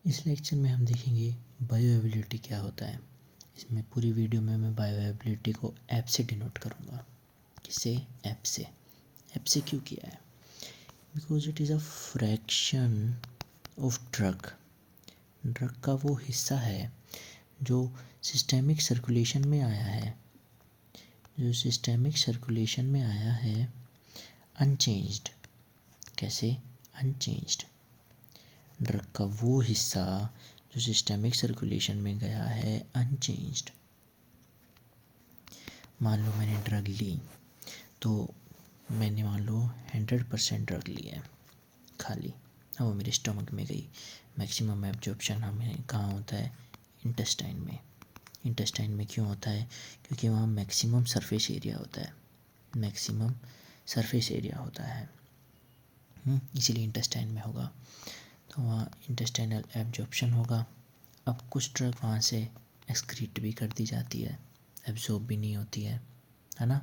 इस लेक्चर में हम देखेंगे बायोअवेलेबिलिटी क्या होता है। इसमें पूरी वीडियो में मैं बायोअवेलेबिलिटी को ऐप से डिनोट करूँगा। किससे? ऐप से। ऐप से क्यों किया है? Because it is a fraction of drug. Drug का वो हिस्सा है जो सिस्टेमिक सर्कुलेशन में आया है, जो सिस्टेमिक सर्कुलेशन में आया है अनचेंज्ड। कैसे? अनचेंज्ड। ड्रग का वो हिस्सा जो सिस्टेमिक सर्कुलेशन में गया है अनचेंज्ड। मान लो मैंने ड्रग ली, तो मैंने मान लो 100% ड्रग ली है खाली, अब वो मेरे स्टमक में गई। मैक्सिमम एब्जॉर्प्शन हमें कहाँ होता है? इंटेस्टाइन में। इंटेस्टाइन में क्यों होता है? क्योंकि वहाँ मैक्सिमम सरफेस एरिया होता है, मैक्सिमम सरफेस एरिया होता है, इसीलिए इंटेस्टाइन में होगा। तो वहाँ इंटेस्टाइनल एब्जॉर्प्शन होगा। अब कुछ ड्रग वहाँ से एक्सक्रीट भी कर दी जाती है, एब्जॉर्ब भी नहीं होती है ना।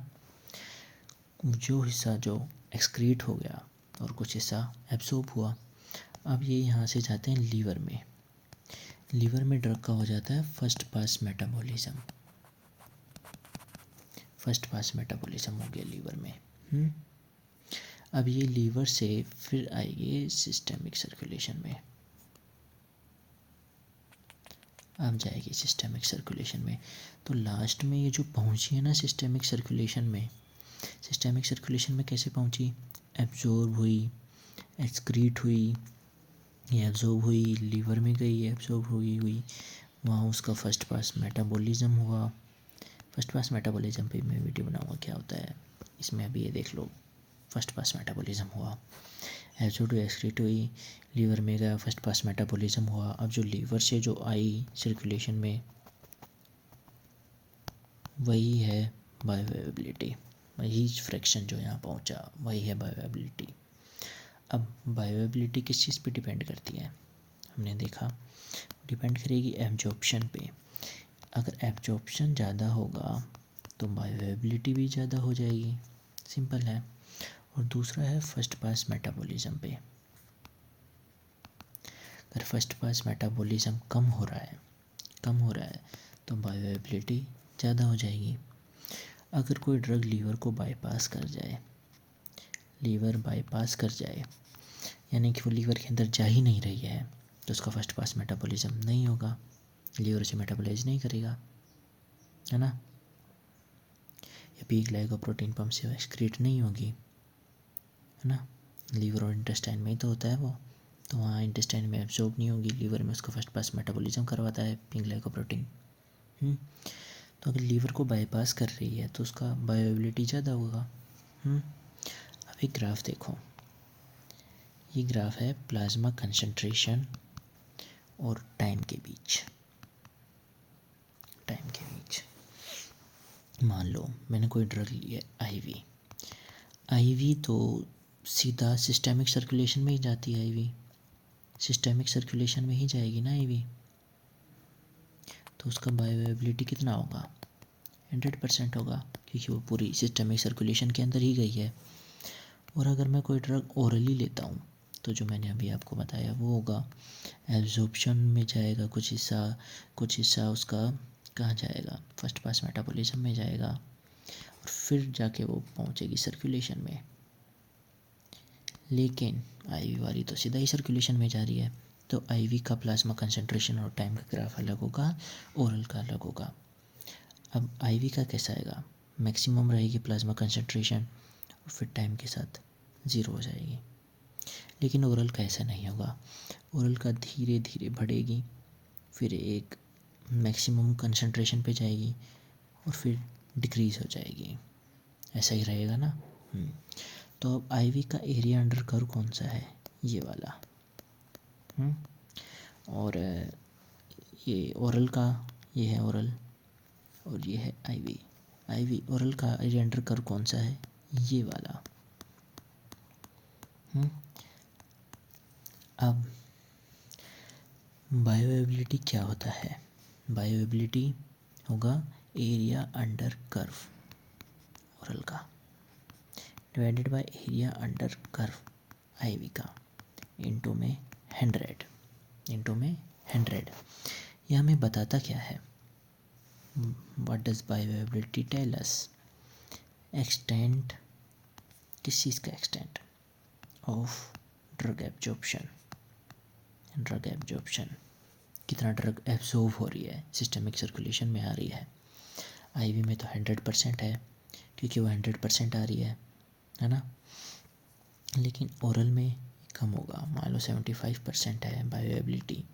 जो हिस्सा जो एक्सक्रीट हो गया और कुछ हिस्सा एब्जॉर्ब हुआ, अब ये यहाँ से जाते हैं लीवर में। लीवर में ड्रग का हो जाता है first pass metabolism. First pass metabolism हो गया लीवर में। अब ये लीवर से फिर आएगी सिस्टेमिक सर्कुलेशन में, अब जाएगी सिस्टेमिक सर्कुलेशन में। तो लास्ट में ये जो पहुंची है ना सिस्टेमिक सर्कुलेशन में, सिस्टेमिक सर्कुलेशन में कैसे पहुंची? एब्जॉर्ब हुई, एक्सक्रीट हुई, ये एब्जॉर्ब हुई, लीवर में गई, एब्जॉर्ब हुई, वहाँ उसका फर्स्ट पास मेटाबॉलिज्म हुआ। फर्स्ट पास मेटाबॉलिज्म पे मैं वीडियो बनाऊंगा क्या होता है इसमें, अभी ये देख लो। फर्स्ट पास मेटाबॉलिज्म हुआ, एब्जॉर्ब हुई, एक्सक्रीट हुई, लीवर में गया, फर्स्ट पास मेटाबॉलिज्म हुआ। अब जो लीवर से जो आई सर्कुलेशन में, वही है बायोअवेलेबिलिटी। वही फ्रैक्शन जो यहाँ पहुँचा वही है बायोअवेलेबिलिटी। अब बायोअवेलेबिलिटी किस चीज़ पे डिपेंड करती है? हमने देखा डिपेंड करेगी एब्जॉर्प्शन पे। अगर एब्जॉर्प्शन ज़्यादा होगा तो बायोअवेलेबिलिटी भी ज़्यादा हो जाएगी, सिंपल है। और दूसरा है फर्स्ट पास मेटाबॉलिज्म पे। अगर फर्स्ट पास मेटाबॉलिज्म कम हो रहा है तो बायोअवेलेबिलिटी ज़्यादा हो जाएगी। अगर कोई ड्रग लीवर को बाईपास कर जाए, लीवर बाईपास कर जाए यानी कि वो लीवर के अंदर जा ही नहीं रही है, तो उसका फर्स्ट पास मेटाबॉलिज्म नहीं होगा, लीवर से मेटाबोलाइज नहीं करेगा, है ना। या पी ग्लाइकोप्रोटीन पंप से एक्सक्रीट नहीं होगी, है ना। लीवर और इंटेस्टाइन में ही तो होता है वो, तो वहाँ इंटेस्टाइन में एब्जॉर्ब नहीं होगी, लीवर में उसका फर्स्ट पास मेटाबॉलिज्म करवाता है पी ग्लाइकोप्रोटीन। तो अगर लीवर को बाईपास कर रही है तो उसका बायोअवेलेबिलिटी ज़्यादा होगा। अब एक ग्राफ देखो, ये ग्राफ है प्लाज्मा कंसंट्रेशन और टाइम के बीच। मान लो मैंने कोई ड्रग ली है आईवी तो सीधा सिस्टेमिक सर्कुलेशन में ही जाती है। आईवी सिस्टेमिक सर्कुलेशन में ही जाएगी ना आईवी, तो उसका बायोअवेलेबिलिटी कितना होगा? 100% होगा, क्योंकि वो पूरी सिस्टेमिक सर्कुलेशन के अंदर ही गई है। और अगर मैं कोई ड्रग ओरली लेता हूँ तो जो मैंने अभी आपको बताया वो होगा, एब्जॉर्प्शन में जाएगा कुछ हिस्सा उसका कहाँ जाएगा? फर्स्ट पास मेटाबॉलिज्म में जाएगा और फिर जाके वो पहुँचेगी सर्कुलेशन में। लेकिन आईवी वाली तो सीधा ही सर्कुलेशन में जा रही है, तो आईवी का प्लाज्मा कंसंट्रेशन और टाइम का ग्राफ अलग होगा, ओरल का अलग होगा। अब आईवी का कैसा आएगा? मैक्सिमम रहेगी प्लाज्मा कंसंट्रेशन और फिर टाइम के साथ ज़ीरो हो जाएगी। लेकिन ओरल का ऐसा नहीं होगा, ओरल का धीरे धीरे बढ़ेगी, फिर एक मैक्सिमम कंसंट्रेशन पे जाएगी और फिर डिक्रीज़ हो जाएगी, ऐसा ही रहेगा ना। तो अब आईवी का एरिया अंडर कर्व कौन सा है? ये वाला। और ये ओरल का, ये है ओरल और ये है आईवी ओरल का एरिया अंडर कर्व कौन सा है? ये वाला। अब बायोअवेलेबिलिटी क्या होता है? बायोअवेलेबिलिटी होगा एरिया अंडर कर्व ओरल का divided by area under curve IV का, इंटू में 100 100। ये हमें बताता क्या है? What does bioavailability tell us? Extent, किस चीज़ का extent? Of drug absorption. Drug absorption, कितना ड्रग एब्जॉर्ब हो रही है, सिस्टमिक सर्कुलेशन में आ रही है। आईवी में तो 100% है क्योंकि वो 100% आ रही है ना। लेकिन ओरल में कम होगा। मान लो 75% है बायोएबिलिटी,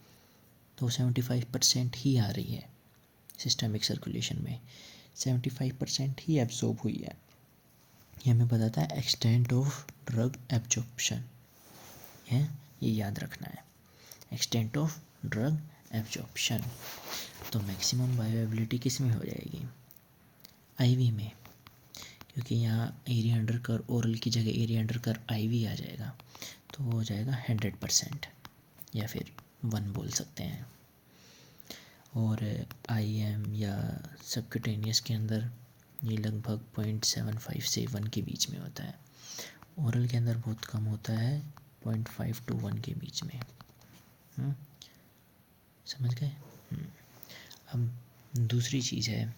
तो 75% ही आ रही है सिस्टमिक सर्कुलेशन में, 75% ही एब्जॉर्ब हुई है। ये हमें बताता है एक्सटेंट ऑफ ड्रग एब्जॉर्प्शन है, ये याद रखना है, एक्सटेंट ऑफ ड्रग एब्जॉर्प्शन। तो मैक्सिमम बायोएबिलिटी किस में हो जाएगी? आईवी में, क्योंकि यहाँ एरिया अंडर कर ओरल की जगह एरिया अंडर कर आईवी आ जाएगा, तो हो जाएगा 100% या फिर 1 बोल सकते हैं। और आईएम या सबक्यूटेनियस के अंदर ये लगभग 0.75 से 1 के बीच में होता है। ओरल के अंदर बहुत कम होता है, 0.5 to 1 के बीच में। समझ गए? अब दूसरी चीज़ है,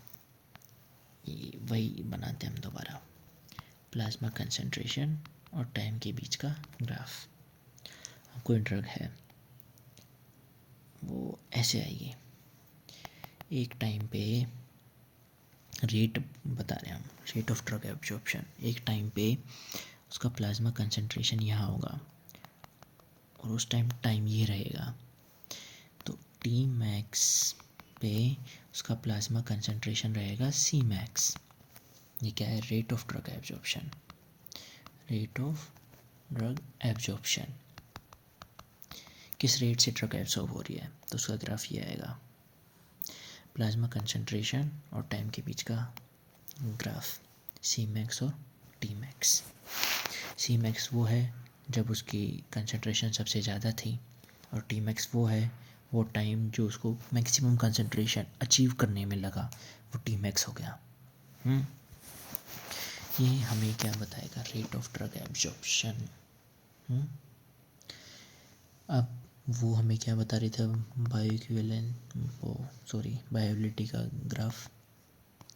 ये वही बनाते हैं हम दोबारा, प्लाज्मा कंसंट्रेशन और टाइम के बीच का ग्राफ। कोई ड्रग है, वो ऐसे आएगी, एक टाइम पे रेट बता रहे हैं हम, रेट ऑफ ड्रग एब्जॉर्प्शन। एक टाइम पे उसका प्लाज्मा कंसंट्रेशन यहाँ होगा और उस टाइम ये रहेगा, तो टी मैक्स पे उसका प्लाज्मा कंसंट्रेशन रहेगा सी मैक्स। ये क्या है? Rate of drug absorption. Rate of drug absorption, किस रेट से ड्रग एब्जॉर्ब हो रही है, तो उसका ग्राफ ये आएगा, प्लाज्मा कंसंट्रेशन और टाइम के बीच का ग्राफ, सी मैक्स और टी मैक्स। सी मैक्स वो है जब उसकी कंसंट्रेशन सबसे ज़्यादा थी, और टी मैक्स वो है वो टाइम जो उसको मैक्सिमम कंसंट्रेशन अचीव करने में लगा, वो टी मैक्स हो गया। ये हमें क्या बताएगा? Rate of drug absorption. अब वो हमें क्या बता रही था? बायो इक्विवेलेंट, वो सॉरी बायोबिलिटी का graph,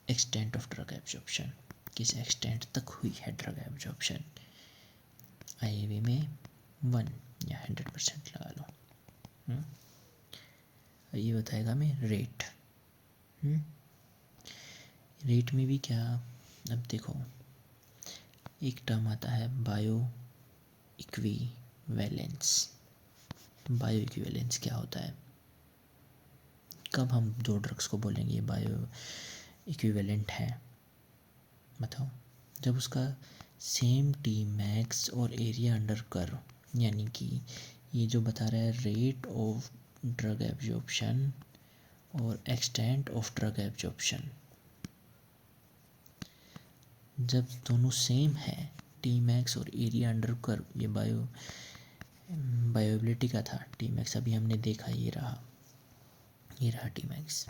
extent of drug absorption, किस एक्सटेंट तक हुई है ड्रग एब्जॉर्प्शन। आईवी में 1 या 100% लगा लो। ये बताएगा हमें रेट। रेट में भी क्या, अब देखो एक टर्म आता है बायो इक्विवेलेंस। बायो इक्विवेलेंस क्या होता है? कब हम दो ड्रग्स को बोलेंगे ये बायो इक्विवेलेंट है? बताओ। जब उसका सेम टी मैक्स और एरिया अंडर कर्व, यानी कि ये जो बता रहा है रेट ऑफ ड्रग एब्जॉर्प्शन और एक्सटेंट ऑफ ड्रग एब्जॉर्प्शन, जब दोनों सेम है, टी मैक्स और एरिया अंडर कर्व, ये बायोबिलिटी का था। टी मैक्स अभी हमने देखा, ये रहा टी मैक्स।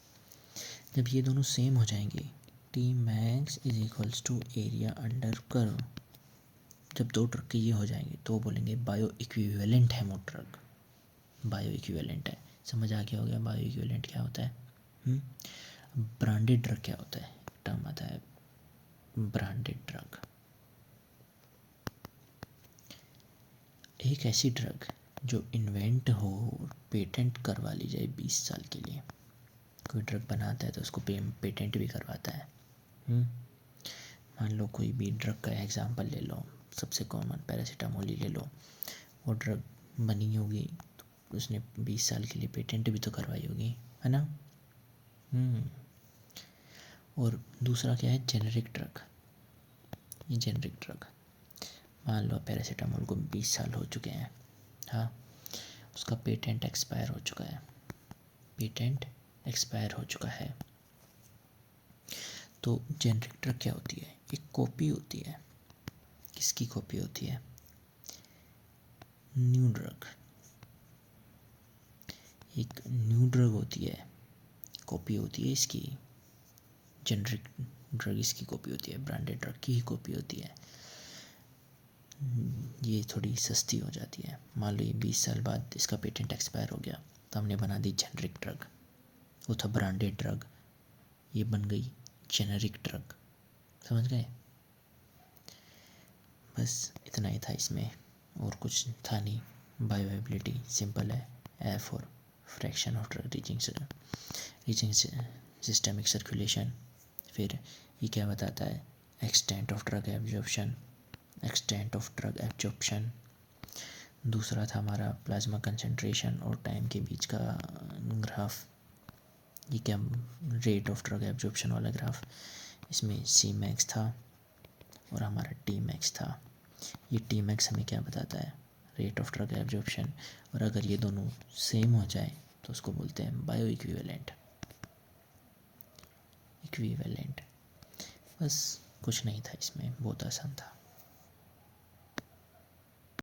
जब ये दोनों सेम हो जाएंगे, T max is equals to area under curve, जब दो ड्रग के ये हो जाएंगे तो बोलेंगे बायो इक्विवेलेंट है वो ड्रग, बायो इक्विवेलेंट है। समझ आ गया हो गया बायो इक्विवेलेंट क्या होता है। ब्रांडेड ड्रग क्या होता है? टर्म आता है ब्रांडेड ड्रग। एक ऐसी ड्रग जो इन्वेंट हो, पेटेंट करवा ली जाए 20 साल के लिए। कोई ड्रग बनाता है तो उसको पेटेंट भी करवाता है। मान लो कोई भी ड्रग का एग्जांपल ले लो, सबसे कॉमन पैरासीटामोल ही ले लो। वो ड्रग बनी होगी तो उसने 20 साल के लिए पेटेंट भी तो करवाई होगी, है ना। और दूसरा क्या है? Generic drug. ये जेनेरिक ड्रग, मान लो पैरासीटामोल को 20 साल हो चुके हैं, हाँ, उसका पेटेंट एक्सपायर हो चुका है, पेटेंट एक्सपायर हो चुका है। तो जेनेरिक ड्रग क्या होती है? एक कॉपी होती है। किसकी कॉपी होती है? New drug. एक न्यू ड्रग होती है, कॉपी होती है इसकी। जेनेरिक ड्रग इसकी कॉपी होती है, ब्रांडेड ड्रग की ही कॉपी होती है। ये थोड़ी सस्ती हो जाती है। मान लो ये 20 साल बाद इसका पेटेंट एक्सपायर हो गया, तो हमने बना दी जेनरिक ड्रग। वो था ब्रांडेड ड्रग, ये बन गई जेनरिक ड्रग। समझ गए? बस इतना ही था इसमें, और कुछ था नहीं। बायोअवेलेबिलिटी सिंपल है, F for fraction of drug reaching systemic circulation. फिर ये क्या बताता है, एक्सटेंट ऑफ ड्रग एब्जॉर्प्शन। दूसरा था हमारा प्लाज्मा कंसंट्रेशन और टाइम के बीच का ग्राफ, ये क्या रेट ऑफ ड्रग एब्जॉर्प्शन वाला ग्राफ। इसमें सी मैक्स था और हमारा टी मैक्स था। ये टी मैक्स हमें क्या बताता है, रेट ऑफ ड्रग एब्जॉर्प्शन, और अगर ये दोनों सेम हो जाए तो उसको बोलते हैं बायो इक्विवेलेंट। बस कुछ नहीं था इसमें, बहुत आसान था।